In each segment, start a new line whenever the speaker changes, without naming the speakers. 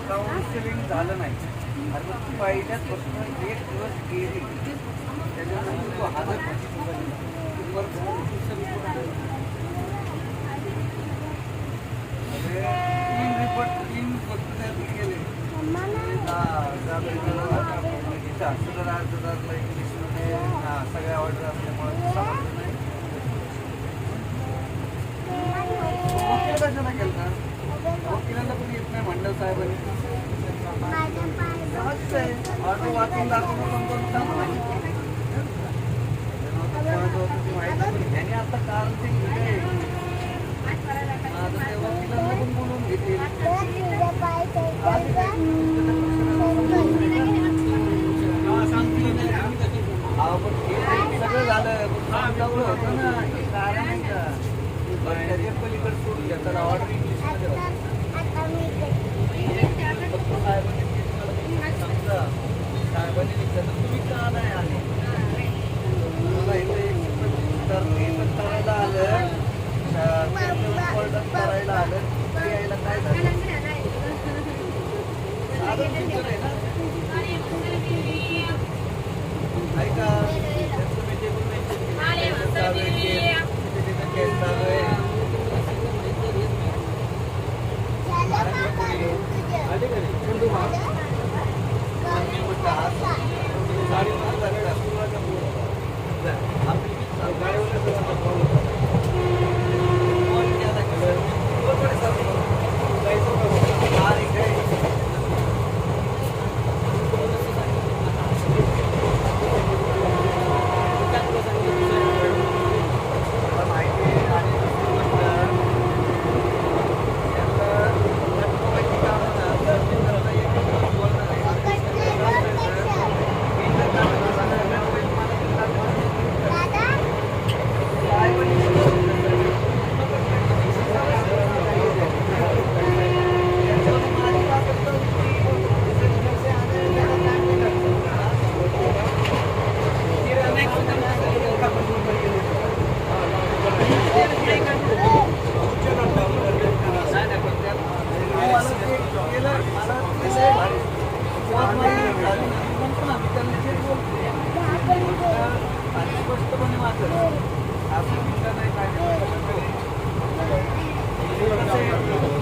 Counselling झालं नाही आणि मग पहिल्यापासून एक दिवस गेली त्याच्यानंतर तो हजर तीन रिपोर्ट फक्त गेले इंग्लिशमध्ये सगळ्या ऑर्डर असल्यामुळे कशाला केलं ना वकिलांना पण येत नाही मंडळ साहेबांनी ऑर्डर वाचून दाखवून त्यांनी आता काल ते वकिलांना पण बोलून घेतले पण सगळं झालं होतं ना हे कारण नाही का त्याच्या पलीकडे सोडून घ्या त्याला ऑर्डर इंग्लिशमध्ये साहेबांनी विचारलं तुम्ही का नाही आले मला इथे करायला आलं करायला आलं यायला काय झालं ऐका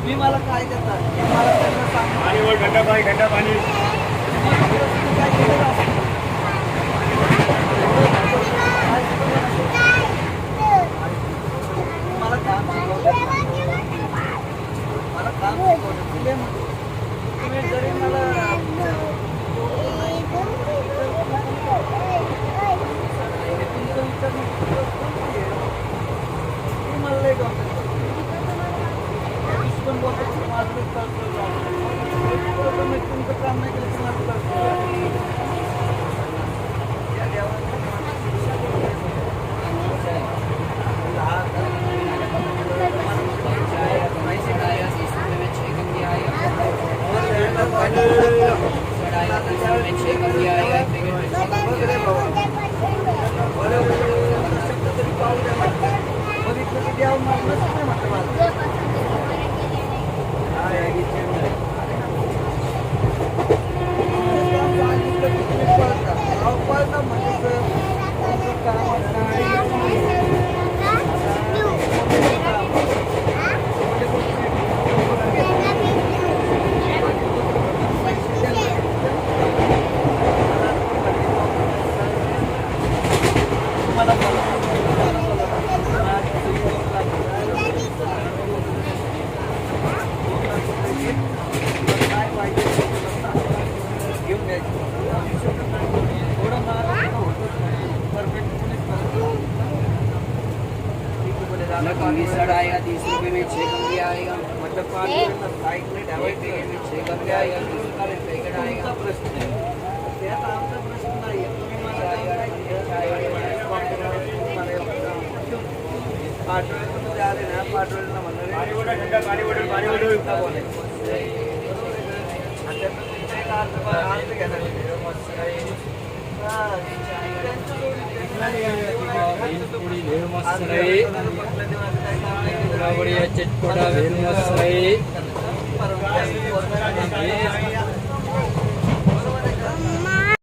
मी मला काय देतात मला त्यांना सांग घंटा पाणी मला काम शिकवलं तुम्ही जरी मला तुमचं काम नाही केलं
सड़ आएगा 30 रुपये में 6 कमरिया आएगा
मतलब
में 6 कमरिया आएगा 20 का पैकेट आएगा
प्रश्न नाही पाठवले आले ना पाठवले म्हणणार
चटपटा भेल मस्त आहे.